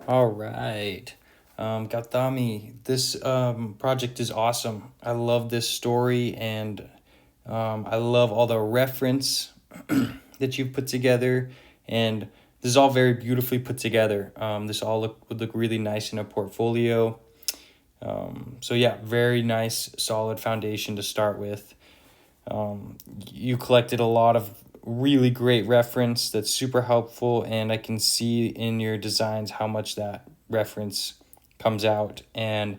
All right. Gauthami, this project is awesome. I love this story, and I love all the reference that you've put together. And this is all very beautifully put together. This all would look really nice in a portfolio. So yeah, very nice, solid foundation to start with. You collected a lot of really great reference that's super helpful, and I can see in your designs how much that reference comes out and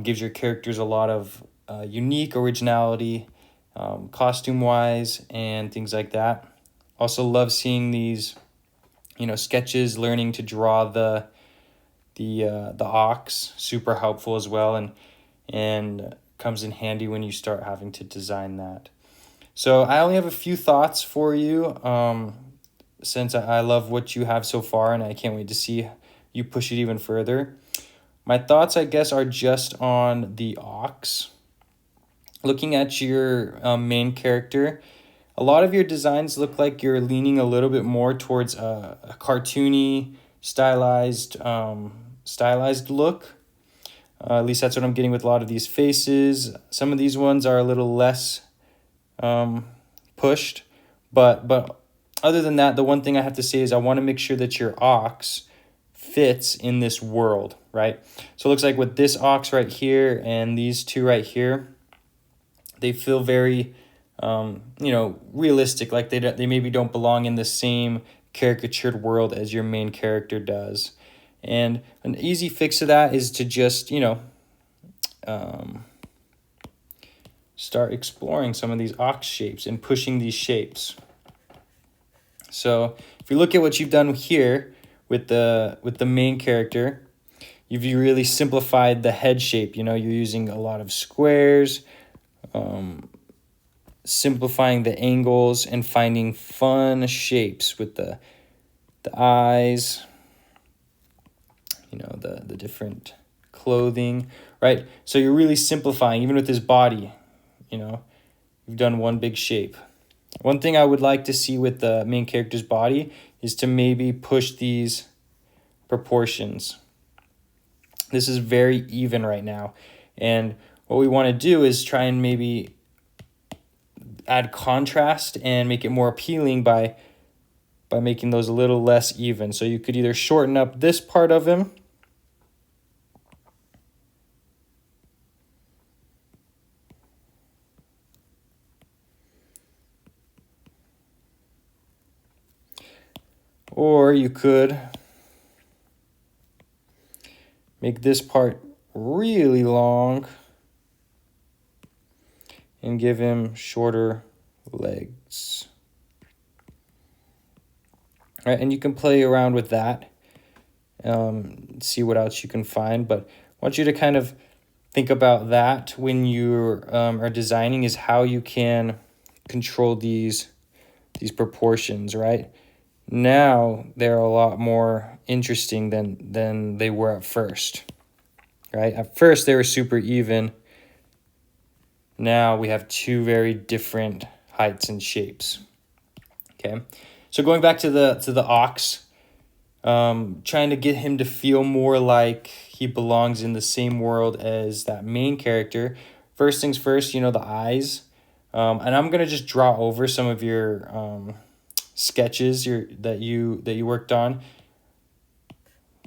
gives your characters a lot of unique originality, costume wise, and things like that. Also love seeing these, sketches, learning to draw the ox, super helpful as well, and comes in handy when you start having to design that. So I only have a few thoughts for you, since I love what you have so far, and I can't wait to see you push it even further. My thoughts, I guess, are just on the ox. Looking at your main character, a lot of your designs look like you're leaning a little bit more towards a cartoony, stylized look. At least that's what I'm getting with a lot of these faces. Some of these ones are a little less pushed, but other than that, the one thing I have to say is I want to make sure that your ox fits in this world, right? So it looks like with this ox right here and these two right here, they feel very realistic, like they maybe don't belong in the same caricatured world as your main character does. And an easy fix to that is to just start exploring some of these ox shapes and pushing these shapes. So if you look at what you've done here with the main character, you've really simplified the head shape. You're using a lot of squares, simplifying the angles and finding fun shapes with the eyes, the different clothing, right? So you're really simplifying, even with his body. You've done one big shape. One thing I would like to see with the main character's body is to maybe push these proportions. This is very even right now. And what we want to do is try and maybe add contrast and make it more appealing by making those a little less even. So you could either shorten up this part of him, or you could make this part really long and give him shorter legs. All right, and you can play around with that, see what else you can find. But I want you to kind of think about that when you are designing, is how you can control these proportions, right? Now they're a lot more interesting than they were at first, right? At first they were super even. Now we have two very different heights and shapes. Okay, so going back to the ox, trying to get him to feel more like he belongs in the same world as that main character. First things first, the eyes. And I'm gonna just draw over some of your sketches that you worked on,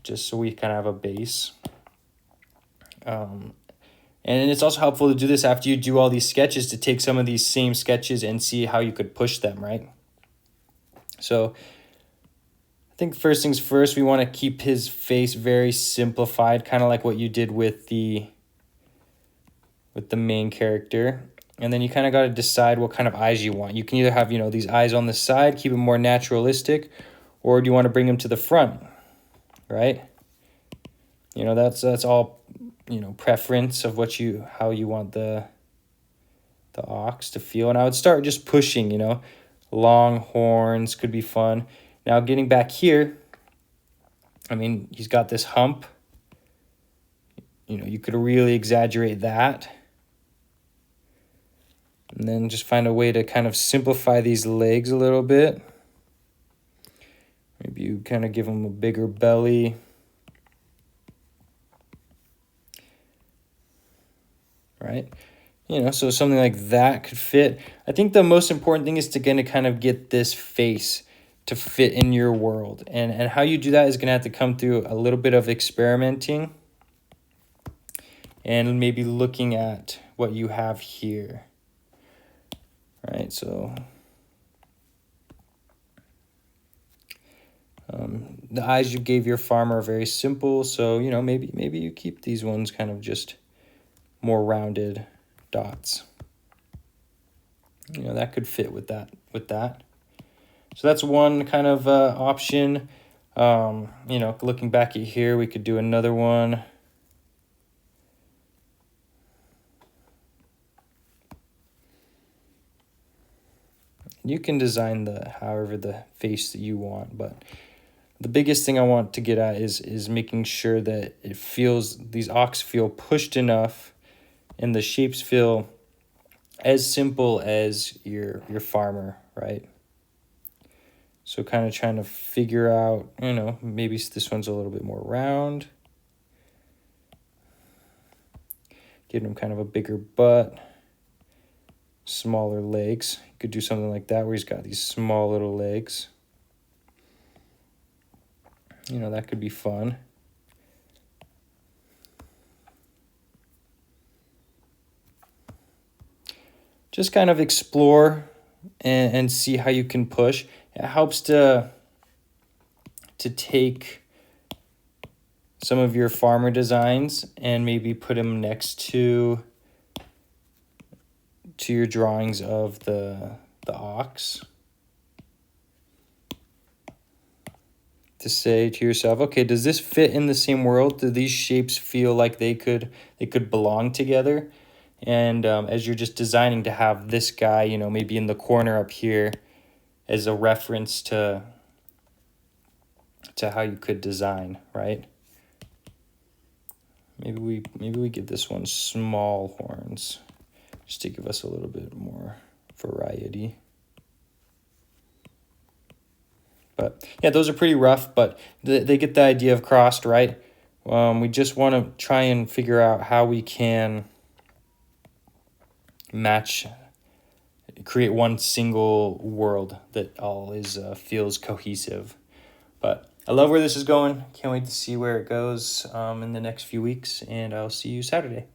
just so we kind of have a base. And it's also helpful to do this after you do all these sketches, to take some of these same sketches and see how you could push them, right? So I think first things first, we want to keep his face very simplified, kind of like what you did with the main character. And then you kind of got to decide what kind of eyes you want. You can either have, these eyes on the side, keep it more naturalistic, or do you want to bring them to the front, right? That's all, preference of how you want the ox to feel. And I would start just pushing, long horns could be fun. Now getting back here, he's got this hump. You could really exaggerate that. And then just find a way to kind of simplify these legs a little bit. Maybe you kind of give him a bigger belly. right? You know, so something like that could fit. I think the most important thing is to kind of get this face to fit in your world. And how you do that is going to have to come through a little bit of experimenting and maybe looking at what you have here. Right, so the eyes you gave your farmer are very simple. So, you know, maybe you keep these ones kind of just more rounded dots. You know, that could fit with that. So that's one kind of option. You know, looking back at here, we could do another one. You can design however the face that you want, but the biggest thing I want to get at is making sure that it feels, these ox feel pushed enough and the shapes feel as simple as your farmer, right? So kind of trying to figure out, you know, maybe this one's a little bit more round. Giving him kind of a bigger butt, smaller legs. You could do something like that where he's got these small little legs. You know, that could be fun. Just kind of explore and see how you can push. It helps to take some of your farmer designs and maybe put them next to your drawings of the ox. To say to yourself, okay, does this fit in the same world? Do these shapes feel like they could belong together? And as you're just designing to have this guy, you know, maybe in the corner up here as a reference to how you could design, right? Maybe we give this one small horns just to give us a little bit more variety. But yeah, those are pretty rough, but they get the idea of crossed, right? We just want to try and figure out how we can create one single world that all feels cohesive. But I love where this is going. Can't wait to see where it goes in the next few weeks, and I'll see you Saturday.